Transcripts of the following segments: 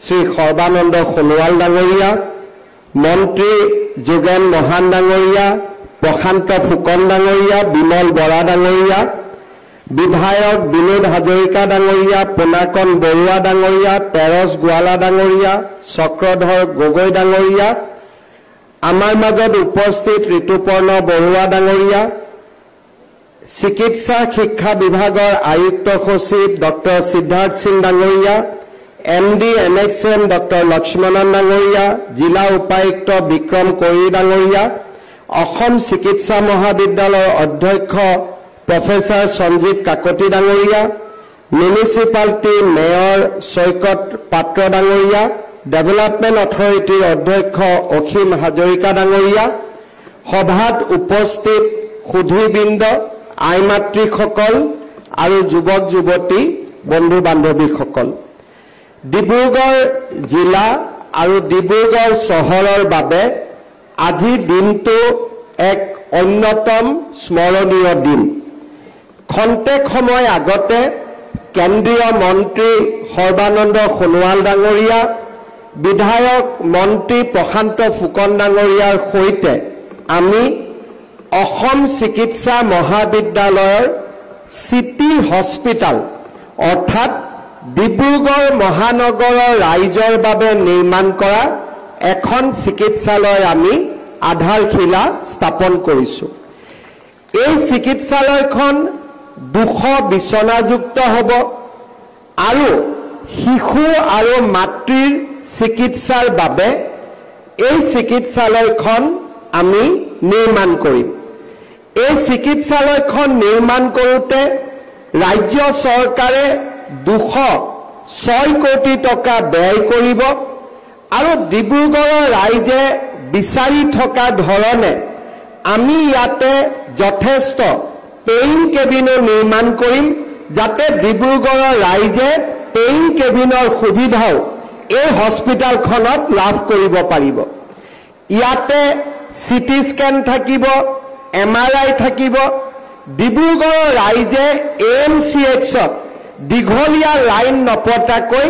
শ্ৰী সৰ্বানন্দ সোণোৱাল ডাঙৰীয়া, মন্ত্ৰী যোগেন মহান ডাঙৰীয়া, প্ৰশান্ত ফুকন ডাঙৰীয়া, বিমল বৰা ডাঙৰীয়া, বিধায়ক বিনোদ হাজৰিকা ডাঙৰীয়া, পুনাকন বৰুৱা ডাঙৰীয়া, পেৰছ গোৱালা ডাঙৰীয়া, চক্ৰধৰ গগৈ ডাঙৰীয়া, আমাৰ মাজত উপস্থিত ঋতুপৰ্ণ বৰুৱা ডাঙৰীয়া, চিকিৎসা শিক্ষা বিভাগৰ আয়ুক্ত সচিব ডক্টৰ সিদ্ধাৰ্থ সিং ডাঙৰীয়া, MD NXM ডক্টৰ লক্ষ্মণন ডাঙৰীয়া, জিলা উপায়ুক্ত বিক্ৰম কোঁৱৰী ডাঙৰীয়া, অসম চিকিৎসা মহাবিদ্যালয়ৰ অধ্যক্ষ প্ৰফেচাৰ সঞ্জীৱ কাকতি ডাঙৰীয়া, মিউনিচিপালিটি মেয়ৰ সৈকত পাত্ৰ ডাঙৰীয়া, ডেভেলপমেণ্ট অথৰিটিৰ অধ্যক্ষ অসীম হাজৰিকা ডাঙৰীয়া, সভাত উপস্থিত সুধীবৃন্দ, আই মাতৃসকল আৰু যুৱক যুৱতী বন্ধু বান্ধৱীসকল, ডিব্ৰুগড় জিলা আৰু ডিব্ৰুগড় চহৰৰ বাবে আজি দিনটো এক অন্যতম স্মৰণীয় দিন। খন্তেক সময় আগতে কেন্দ্ৰীয় মন্ত্ৰী সৰ্বানন্দ সোণোৱাল ডাঙৰীয়া, বিধায়ক মন্ত্ৰী প্ৰশান্ত ফুকন ডাঙৰীয়াৰ সৈতে আমি অসম চিকিৎসা মহাবিদ্যালয়ৰ চিটি হস্পিটাল অৰ্থাৎ ডিব্ৰুগড় মহানগৰৰ ৰাইজৰ বাবে নিৰ্মাণ কৰা এখন চিকিৎসালয় আমি আধাৰশিলা স্থাপন কৰিছোঁ। এই চিকিৎসালয়খন 200 বিচনাযুক্ত হ'ব আৰু শিশু আৰু মাতৃৰ চিকিৎসাৰ বাবে এই চিকিৎসালয়খন আমি নিৰ্মাণ কৰিম। এই চিকিৎসালয়খন নিৰ্মাণ কৰোঁতে ৰাজ্য চৰকাৰে 206 কোটি টকা ব্যয় কৰিব আৰু ডিব্ৰুগড়ৰ ৰাইজে বিচাৰি থকা ধৰণে আমি ইয়াতে যথেষ্ট পেইং কেবিনো নিৰ্মাণ কৰিম, যাতে ডিব্ৰুগড়ৰ ৰাইজে পেইং কেবিনৰ সুবিধাও এই হস্পিটালখনত লাভ কৰিব পাৰিব। ইয়াতে চিটি স্কেন থাকিব, MRI থাকিব। ডিব্ৰুগড়ৰ ৰাইজে AMCHত দীঘলীয়া লাইন নপতাকৈ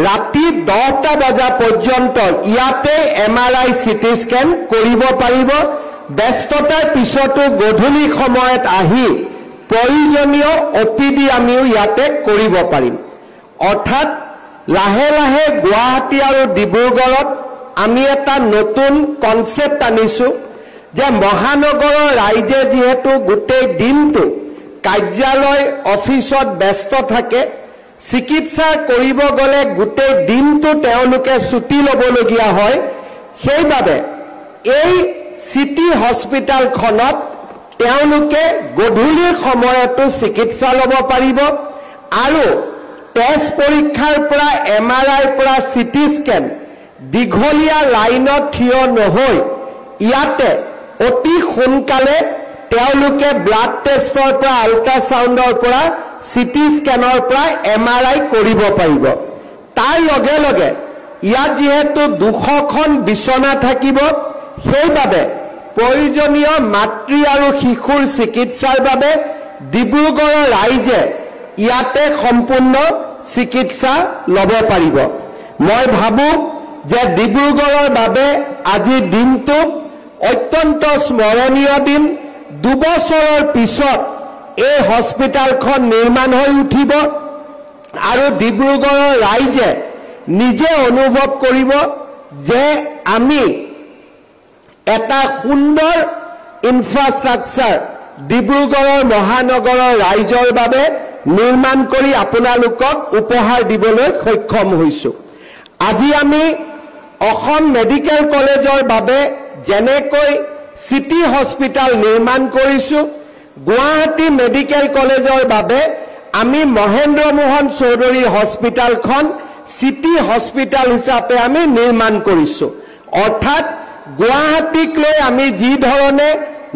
ৰাতি 10টা বজা পৰ্যন্ত ইয়াতে MRI চিটি স্কেন কৰিব পাৰিব। ব্যস্ততাৰ পিছতো গধূলি সময়ত আহি প্ৰয়োজনীয় OPD আমিও ইয়াতে কৰিব পাৰিম। অৰ্থাৎ লাহে লাহে গুৱাহাটী আৰু ডিব্ৰুগড়ত আমি এটা নতুন কনসেপ্ট আনিছো যে মহানগৰৰ ৰাইজে যেহেতু গোটেই দিনটো কাৰ্যালয় অফিসত ব্যস্ত থাকে, চিকিৎসা কৰিব গলে গোটেই দিনটো তেওঁলোকে ছুটি ল'বলগীয়া হয়, সেইবাবে এই সিটি হস্পিটালখনত তেওঁলোকে গধূলিৰ সময়তো চিকিৎসা ল'ব পাৰিব আৰু টেষ্ট পৰীক্ষাৰ পৰা MRI পৰা চিটি স্কেন দীঘলীয়া লাইনত থিয় নহৈ ইয়াতে অতি সোনকালে তেওঁলোকে ব্লাড টেষ্টৰ পৰা আল্ট্ৰাসাউণ্ডৰ পৰা চিটি স্কেনৰ পৰা MRI কৰিব পাৰিব। তাৰ লগে লগে ইয়াত যেহেতু 200খন বিচনা থাকিব, সেইবাবে প্ৰয়োজনীয় মাতৃ আৰু শিশুৰ চিকিৎসাৰ বাবে ডিব্ৰুগড়ৰ ৰাইজে ইয়াতে সম্পূৰ্ণ চিকিৎসা ল'ব পাৰিব। মই ভাবো যে ডিব্ৰুগড়ৰ বাবে আজিৰ দিনটো অত্যন্ত স্মৰণীয় দিন। 2 বছৰৰ পিছত এই হস্পিটালখন নিৰ্মাণ হৈ উঠিব আৰু ডিব্ৰুগড়ৰ ৰাইজে নিজে অনুভৱ কৰিব যে আমি এটা সুন্দৰ ইনফ্ৰাষ্ট্ৰাকচাৰ ডিব্ৰুগড়ৰ মহানগৰৰ ৰাইজৰ বাবে নিৰ্মাণ কৰি আপোনালোকক উপহাৰ দিবলৈ সক্ষম হৈছো। আজি আমি অসম মেডিকেল কলেজৰ বাবে যেনেকৈ সিটি হস্পিটাল নিৰ্মাণ কৰিছো, গুৱাহাটী মেডিকেল কলেজৰ বাবে আমি মহেন্দ্ৰ মোহন চৌধুৰী হস্পিটালখন সিটি হস্পিটাল হিচাপে আমি নিৰ্মাণ কৰিছো। অৰ্থাৎ গুৱাহাটীক লৈ আমি যি ধৰণে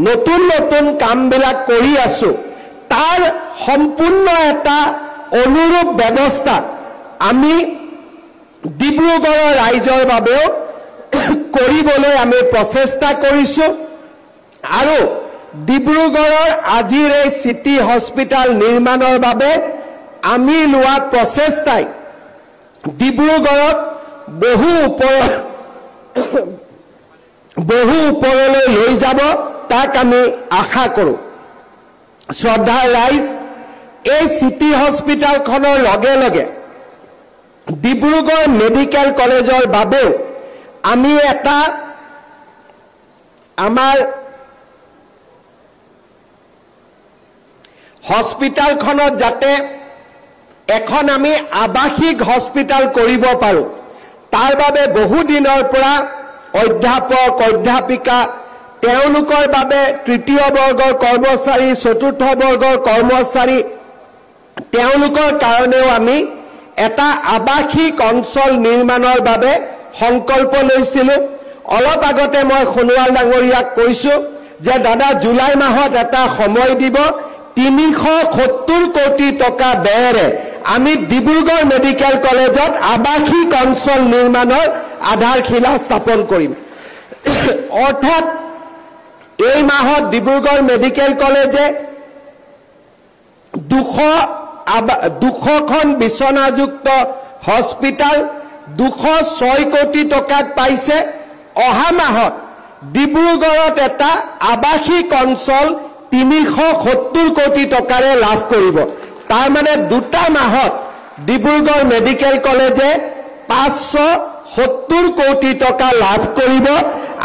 নতুন নতুন কামবিলাক কৰি আছো, তাৰ সম্পূৰ্ণ এটা অনুৰূপ ব্যৱস্থা আমি ডিব্ৰুগড়ৰ ৰাইজৰ বাবেও কৰিবলৈ আমি প্ৰচেষ্টা কৰিছো আৰু ডিব্ৰুগড়ৰ আজিৰ এই সিটি হস্পিটাল নিৰ্মাণৰ বাবে আমি লোৱা প্ৰচেষ্টাই ডিব্ৰুগড়ত বহু ওপৰলৈ লৈ যাব তাক আমি আশা কৰোঁ। শ্ৰদ্ধাৰ ৰাইজ, এই চিটি হস্পিটেলখনৰ লগে লগে ডিব্ৰুগড় মেডিকেল কলেজৰ বাবেও আমি এটা আমাৰ হস্পিটেলখনত যাতে এখন আমি আৱাসিক হস্পিটেল কৰিব পাৰোঁ, তাৰ বাবে বহু দিনৰ পৰা অধ্যাপক অধ্যাপিকা তেওঁলোকৰ বাবে তৃতীয় বৰ্গৰ কৰ্মচাৰী চতুৰ্থ বৰ্গৰ কৰ্মচাৰী তেওঁলোকৰ কাৰণেও আমি এটা আৱাসিক অঞ্চল নিৰ্মাণৰ বাবে সংকল্প লৈছিলোঁ। অলপ আগতে মই সোণোৱাল ডাঙৰীয়াক কৈছোঁ যে দাদা জুলাই মাহত এটা সময় দিব, 370 কোটি টকা ব্যয়েৰে আমি ডিব্ৰুগড় মেডিকেল কলেজত আৱাসিক অঞ্চল নিৰ্মাণৰ আধাৰশিলা স্থাপন কৰিম। অৰ্থাৎ এই মাহত ডিব্ৰুগড় মেডিকেল কলেজে 200খন বিচনাযুক্ত হস্পিটেল 206 কোটি টকাত পাইছে। অহা মাহত ডিব্ৰুগড়ত এটা আৱাসিক অঞ্চল 370 কোটি টকাৰে লাভ কৰিব। তাৰ মানে দুটা মাহত ডিব্ৰুগড় মেডিকেল কলেজে 570 কোটি টকা লাভ কৰিব।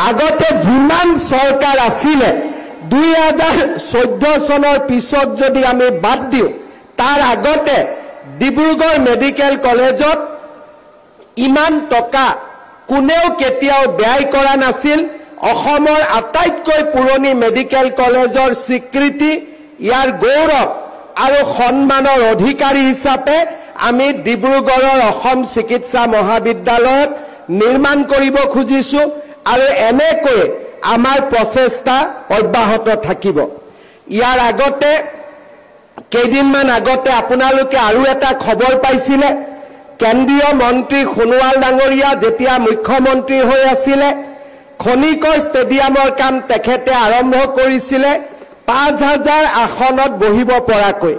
আগতে যিমান চৰকাৰ আছিলে 2014 চনৰ পিছত যদি আমি বাদ দিওঁ, তাৰ আগতে ডিব্ৰুগড় মেডিকেল কলেজত ইমান টকা কোনেও কেতিয়াও ব্যয় কৰা নাছিল। অসমৰ আটাইতকৈ পুৰণি মেডিকেল কলেজৰ স্বীকৃতি, ইয়াৰ গৌৰৱ আৰু সন্মানৰ অধিকাৰী হিচাপে আমি ডিব্ৰুগড়ৰ অসম চিকিৎসা মহাবিদ্যালয়ত নিৰ্মাণ কৰিব খুজিছোঁ আৰু এনেকৈ আমাৰ প্ৰচেষ্টা অব্যাহত থাকিব। ইয়াৰ আগতে কেইদিনমান আগতে আপোনালোকে আৰু এটা খবৰ পাইছিলে, কেন্দ্ৰীয় মন্ত্ৰী সোণোৱাল ডাঙৰীয়া যেতিয়া মুখ্যমন্ত্ৰী হৈ আছিলে খনিকৰ ষ্টেডিয়ামৰ কাম তেখেতে আৰম্ভ কৰিছিলে 5000 আসনত বহিব পৰাকৈ।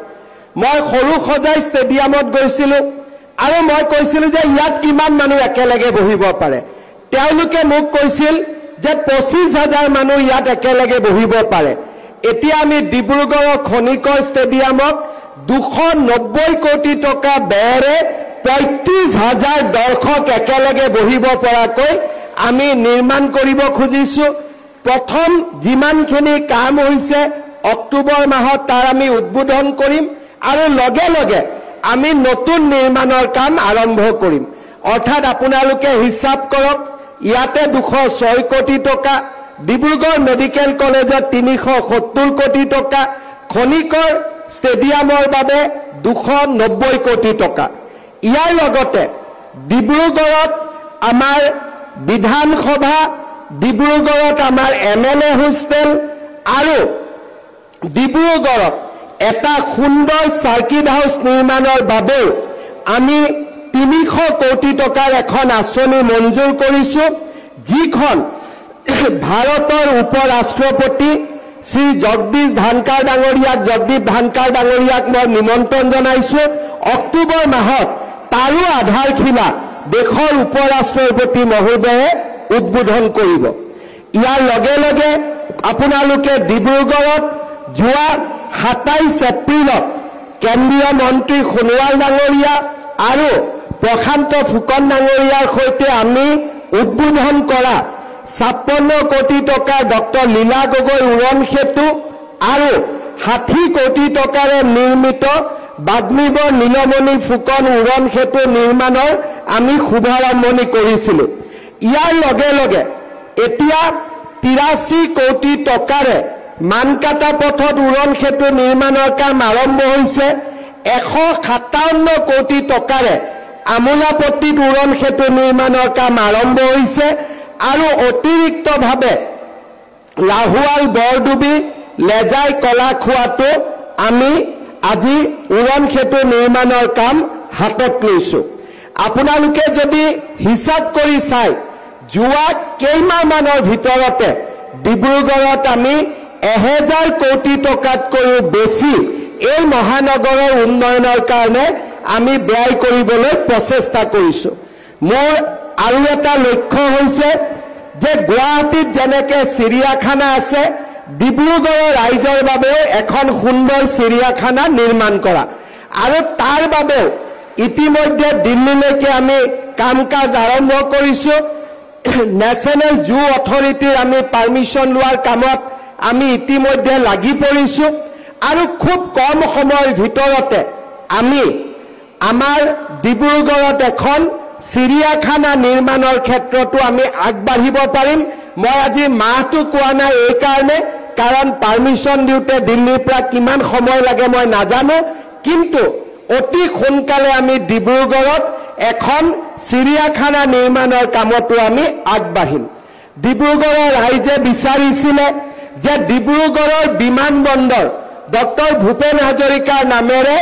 মই সৰু সজাই ষ্টেডিয়ামত গৈছিলোঁ আৰু মই কৈছিলোঁ যে ইয়াত কিমান মানুহ একেলগে বহিব পাৰে। তেওঁলোকে মোক কৈছিল যে 25000 মানুহ ইয়াত একেলগে বহিব পাৰে। এতিয়া আমি ডিব্ৰুগড়ৰ খনিকৰ ষ্টেডিয়ামত 290 কোটি টকা ব্যয়েৰে 35000 দৰ্শক একেলগে বহিব পৰাকৈ আমি নিৰ্মাণ কৰিব খুজিছোঁ। প্ৰথম যিমানখিনি কাম হৈছে অক্টোবৰ মাহত তাৰ আমি উদ্বোধন কৰিম আৰু লগে লগে আমি নতুন নিৰ্মাণৰ কাম আৰম্ভ কৰিম। অৰ্থাৎ আপোনালোকে হিচাপ কৰক, ইয়াতে 206 কোটি টকা, ডিব্ৰুগড় মেডিকেল কলেজত 370 কোটি টকা, খনিকৰ ষ্টেডিয়ামৰ বাবে 290 কোটি টকা। ইয়াৰ লগতে ডিব্ৰুগড়ত আমাৰ বিধানসভা, ডিব্ৰুগড়ত আমাৰ MLA হোষ্টেল আৰু ডিব্ৰুগড়ত এটা সুন্দৰ চাৰ্কিট হাউচ নিৰ্মাণৰ বাবেও আমি 300 কোটি টকাৰ এখন আঁচনি মঞ্জুৰ কৰিছোঁ, যিখন ভাৰতৰ উপ ৰাষ্ট্ৰপতি শ্ৰী জগদীপ ধানকাৰ ডাঙৰীয়াক মই নিমন্ত্ৰণ জনাইছোঁ। অক্টোবৰ মাহত তাৰো আধাৰশিলা দেশৰ উপ ৰাষ্ট্ৰপতি মহোদয়ে উদ্বোধন কৰিব। ইয়াৰ লগে লগে আপোনালোকে ডিব্ৰুগড়ত যোৱা 27 এপ্ৰিলত কেন্দ্ৰীয় মন্ত্ৰী সোণোৱাল ডাঙৰীয়া আৰু প্ৰশান্ত ফুকন ডাঙৰীয়াৰ সৈতে আমি উদ্বোধন কৰা 56 কোটি টকাৰ ডক্টৰ লীলা গগৈ উৰণ সেতু আৰু 60 কোটি টকাৰে নিৰ্মিত বাগ্মীবৰ নীলমণি ফুকন উৰণ সেতু নিৰ্মাণৰ আমি শুভাৰম্ভণি কৰিছিলোঁ। ইয়াৰ লগে লগে এতিয়া 83 কোটি টকাৰে মানকাটা পথত উৰণ সেতু নিৰ্মাণৰ কাম আৰম্ভ হৈছে। 157 কোটি টকাৰে আমোলাপট্টিত উৰণ সেতু নিৰ্মাণৰ কাম আৰম্ভ হৈছে আৰু অতিৰিক্তভাৱে লাহোৱাল বৰডুবি লেজাই কলাখোৱাটো আমি আজি উৰণ সেতু নিৰ্মাণৰ কাম হাতত লৈছোঁ। আপোনালোকে যদি হিচাপ কৰি চাই যোৱা কেইমাহমানৰ ভিতৰতে ডিব্ৰুগড়ত আমি 1000 কোটি টকাতকৈও বেছি এই মহানগৰৰ উন্নয়নৰ কাৰণে আমি ব্যয় কৰিবলৈ প্ৰচেষ্টা কৰিছোঁ। মোৰ আৰু এটা লক্ষ্য হৈছে যে গুৱাহাটীত যেনেকৈ চিৰিয়াখানা আছে, ডিব্ৰুগড়ৰ ৰাইজৰ বাবেও এখন সুন্দৰ চিৰিয়াখানা নিৰ্মাণ কৰা, আৰু তাৰ বাবেও ইতিমধ্যে দিল্লীলৈকে আমি কাম কাজ আৰম্ভ কৰিছোঁ। নেশ্যনেল জু অথৰিটিৰ আমি পাৰ্মিশ্যন লোৱাৰ কামত আমি ইতিমধ্যে লাগি পৰিছোঁ, আৰু খুব কম সময়ৰ ভিতৰতে আমি আমাৰ ডিব্ৰুগড়ত এখন চিৰিয়াখানা নিৰ্মাণৰ ক্ষেত্ৰতো আমি আগবাঢ়িব পাৰিম। মই আজি মাহটো কোৱা নাই এই কাৰণে, কাৰণ পাৰ্মিশ্যন দিওঁতে দিল্লীৰ পৰা কিমান সময় লাগে মই নাজানো, কিন্তু অতি সোনকালে আমি ডিব্ৰুগড়ত এখন চিৰিয়াখানা নিৰ্মাণৰ কামতো আমি আগবাঢ়িম। ডিব্ৰুগড়ৰ ৰাইজে বিচাৰিছিলে যে ডিব্ৰুগড়ৰ বিমানবন্দৰ ডক্টৰ ভূপেন হাজৰিকাৰ নামেৰে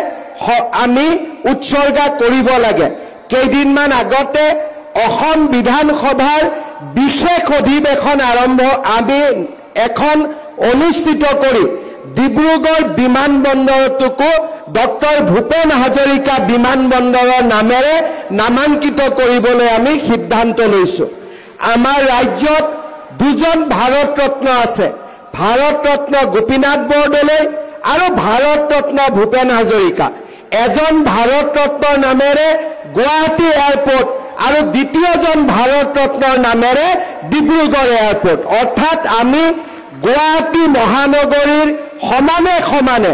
আমি উৎসৰ্গা কৰিব লাগে। কেইদিনমান আগতে অসম বিধানসভাৰ বিশেষ অধিৱেশন আমি এখন অনুষ্ঠিত কৰি ডিব্ৰুগড় বিমানবন্দৰটোকো ডক্টৰ ভূপেন হাজৰিকা বিমানবন্দৰৰ নামেৰে নামাঙ্কিত কৰিবলৈ আমি সিদ্ধান্ত লৈছোঁ। আমাৰ ৰাজ্যত দুজন ভাৰত ৰত্ন আছে, ভাৰত ৰত্ন গোপীনাথ বৰদলৈ আৰু ভাৰত ৰত্ন ভূপেন হাজৰিকা। এজন ভাৰত ৰত্নৰ নামেৰে গুৱাহাটী এয়াৰপোৰ্ট আৰু দ্বিতীয়জন ভাৰত ৰত্নৰ নামেৰে ডিব্ৰুগড় এয়াৰপোৰ্ট, অৰ্থাৎ আমি গুৱাহাটী মহানগৰীৰ সমানে সমানে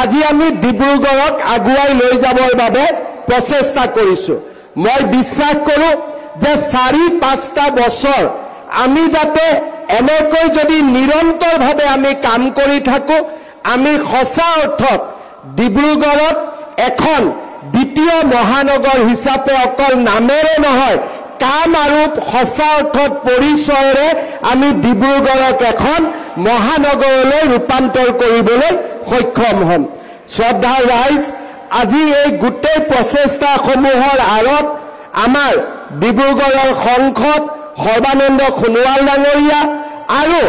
আজি আমি ডিব্ৰুগড়ক আগুৱাই লৈ যাবৰ বাবে প্ৰচেষ্টা কৰিছোঁ। মই বিশ্বাস কৰোঁ যে 4-5টা বছৰ আমি যাতে এনেকৈ যদি নিৰন্তৰভাৱে আমি কাম কৰি থাকোঁ, আমি সঁচা অৰ্থত ডিব্ৰুগড়ত এখন দ্বিতীয় মহানগৰ হিচাপে অকল নামেৰে নহয়, কাম আৰু সঁচা অৰ্থত পৰিচয়েৰে আমি ডিব্ৰুগড়ক এখন মহানগৰলৈ ৰূপান্তৰ কৰিবলৈ সক্ষম হ'ম। শ্ৰদ্ধাৰ ৰাইজ, আজি এই গোটেই প্ৰচেষ্টাসমূহৰ আঁৰত আমাৰ ডিব্ৰুগড়ৰ সাংসদ সৰ্বানন্দ সোণোৱাল ডাঙৰীয়া আৰু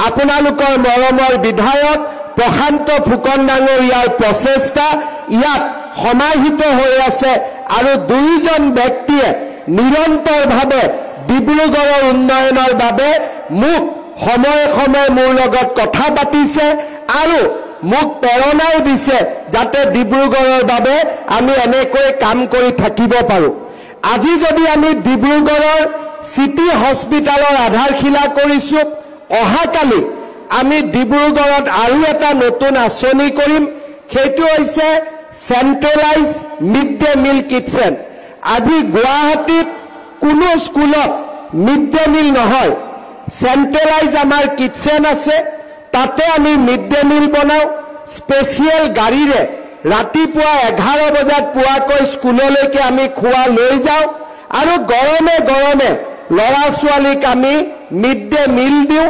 আপোনালোকৰ মৰমৰ বিধায়ক প্ৰশান্ত ফুকন ডাঙৰীয়াৰ প্ৰচেষ্টা ইয়াত সমাহিত হৈ আছে, আৰু দুইজন ব্যক্তিয়ে নিৰন্তৰভাৱে ডিব্ৰুগড়ৰ উন্নয়নৰ বাবে মোক সময়ে সময়ে মোৰ লগত কথা পাতিছে আৰু মোক প্ৰেৰণাও দিছে যাতে ডিব্ৰুগড়ৰ বাবে আমি এনেকৈ কাম কৰি থাকিব পাৰোঁ। আজি যদি আমি ডিব্ৰুগড়ৰ চিটি হস্পিটালৰ আধাৰশিলা কৰিছোঁ, অহাকালি আমি ডিব্ৰুগড়ত আৰু এটা নতুন আঁচনি কৰিম, সেইটো হৈছে চেণ্ট্ৰেলাইজ মিড ডে মিল কিটচেন। আজি গুৱাহাটীত কোনো স্কুলত মিড ডে মিল নহয়, চেণ্ট্ৰেলাইজ আমাৰ কিটচেন আছে, তাতে আমি মিড ডে মিল বনাওঁ। স্পেচিয়েল গাড়ীৰে ৰাতিপুৱা 11 বজাত পোৱাকৈ স্কুললৈকে আমি খোৱা লৈ যাওঁ, আৰু গৰমে গৰমে ল'ৰা ছোৱালীক আমি মিড ডে মিল দিওঁ,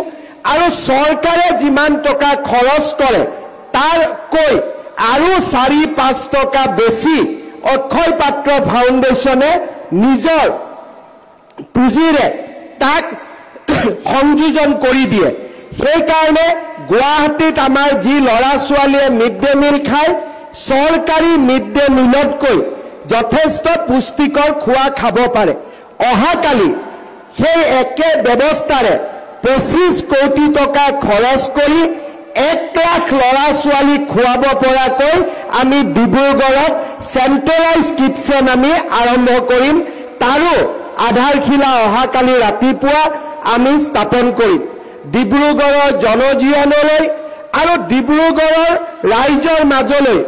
আৰু চৰকাৰে যিমান টকা খৰচ কৰে তাৰকৈ আৰু 4-5 টকা বেছি অক্ষয় পাত্ৰ ফাউণ্ডেশ্যনে নিজৰ পুঁজিৰে তাক সংযোজন কৰি দিয়ে। সেইকাৰণে গুৱাহাটীত আমাৰ যি ল'ৰা ছোৱালীয়ে মিড ডে মিল খায়, চৰকাৰী মিড ডে মিলতকৈ যথেষ্ট পুষ্টিকৰ খোৱা খাব পাৰে। অহাকালি সেই একে ব্যৱস্থাৰে 25 কোটি টকা খৰচ কৰি 1 লাখ ল'ৰা ছোৱালীক খুৱাব পৰাকৈ আমি ডিব্ৰুগড়ত চেণ্ট্ৰেলাইজ কিটচেন আমি আৰম্ভ কৰিম। তাৰো আধাৰশিলা অহাকালি ৰাতিপুৱা আমি স্থাপন কৰিম। ডিব্ৰুগড়ৰ জনজীৱনলৈ আৰু ডিব্ৰুগড়ৰ ৰাইজৰ মাজলৈ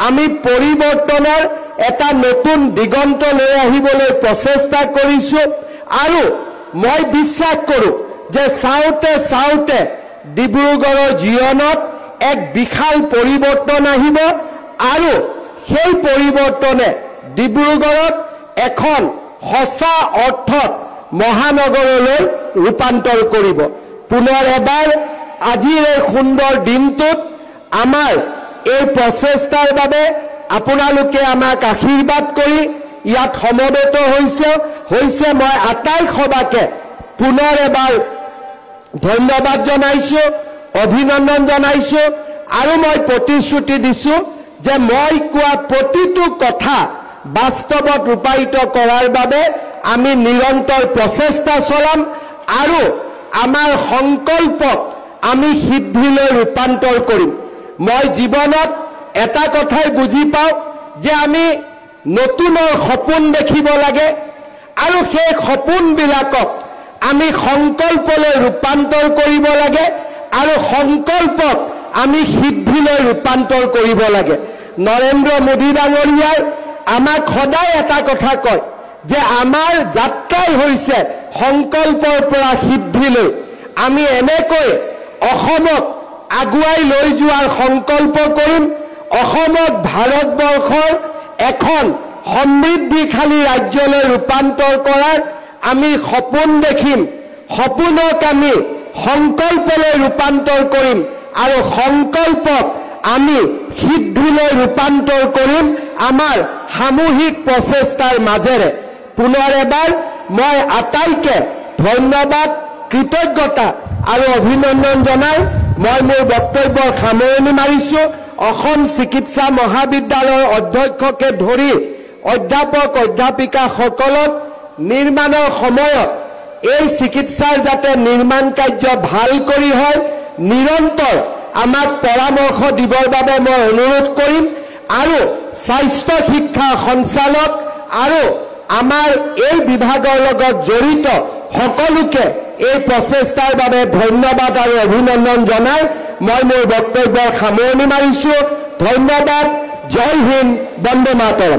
আমি পৰিৱৰ্তনৰ এটা নতুন দিগন্ত লৈ আহিবলৈ প্ৰচেষ্টা কৰিছোঁ, আৰু মই বিশ্বাস কৰোঁ যে চাওঁতে চাওঁতে ডিব্ৰুগড়ৰ জীৱনত এক বিশাল পৰিৱৰ্তন আহিব, আৰু সেই পৰিৱৰ্তনে ডিব্ৰুগড়ত এখন সঁচা অৰ্থত মহানগৰলৈ ৰূপান্তৰ কৰিব। পুনৰ এবাৰ আজিৰ এই সুন্দৰ দিনটোত আমাৰ এই প্ৰচেষ্টাৰ বাবে আপোনালোকে আমাক আশীৰ্বাদ কৰি ইয়াত সমবেত হৈছে মই আটাই সবাকে পুনৰ এবাৰ ধন্যবাদ জনাইছোঁ, অভিনন্দন জনাইছোঁ, আৰু মই প্ৰতিশ্ৰুতি দিছোঁ যে মই কোৱা প্ৰতিটো কথা বাস্তৱত ৰূপায়িত কৰাৰ বাবে আমি নিৰন্তৰ প্ৰচেষ্টা চলাম আৰু আমাৰ সংকল্পক আমি সিদ্ধিলৈ ৰূপান্তৰ কৰিম। মই জীৱনত এটা কথাই বুজি পাওঁ যে আমি নতুনৰ সপোন দেখিব লাগে আৰু সেই সপোনবিলাকক আমি সংকল্পলৈ ৰূপান্তৰ কৰিব লাগে আৰু সংকল্পক আমি সিদ্ধিলৈ ৰূপান্তৰ কৰিব লাগে। নৰেন্দ্ৰ মোদী ডাঙৰীয়াই আমাক সদায় এটা কথা কয় যে আমাৰ যাত্ৰাই হৈছে সংকল্পৰ পৰা সিদ্ধিলৈ। আমি এনেকৈ অসমক আগুৱাই লৈ যোৱাৰ সংকল্প কৰিম। অসমক ভাৰতবৰ্ষৰ এখন সমৃদ্ধিশালী ৰাজ্যলৈ ৰূপান্তৰ কৰাৰ আমি সপোন দেখিম। সপোনক আমি সংকল্পলৈ ৰূপান্তৰ কৰিম আৰু সংকল্পক আমি সিদ্ধিলৈ ৰূপান্তৰ কৰিম আমাৰ সামূহিক প্ৰচেষ্টাৰ মাজেৰে। পুনৰ এবাৰ মই আটাইকে ধন্যবাদ, কৃতজ্ঞতা আৰু অভিনন্দন জনাই মই মোৰ বক্তব্যৰ সামৰণি মাৰিছোঁ। অসম চিকিৎসা মহাবিদ্যালয়ৰ অধ্যক্ষকে ধৰি অধ্যাপক অধ্যাপিকাসকলক নিৰ্মাণৰ সময়ত এই চিকিৎসাৰ যাতে নিৰ্মাণ কাৰ্য ভাল কৰি হয় নিৰন্তৰ আমাক পৰামৰ্শ দিবৰ বাবে মই অনুৰোধ কৰিম আৰু স্বাস্থ্য শিক্ষা সঞ্চালক আৰু আমাৰ এই বিভাগৰ লগত জড়িত সকলোকে এই প্ৰচেষ্টাৰ বাবে ধন্যবাদ আৰু অভিনন্দন জনাই মই মোৰ বক্তব্যৰ সামৰণি মাৰিছোঁ। ধন্যবাদ। জয় হিন্দ, বন্দে মাতৰম।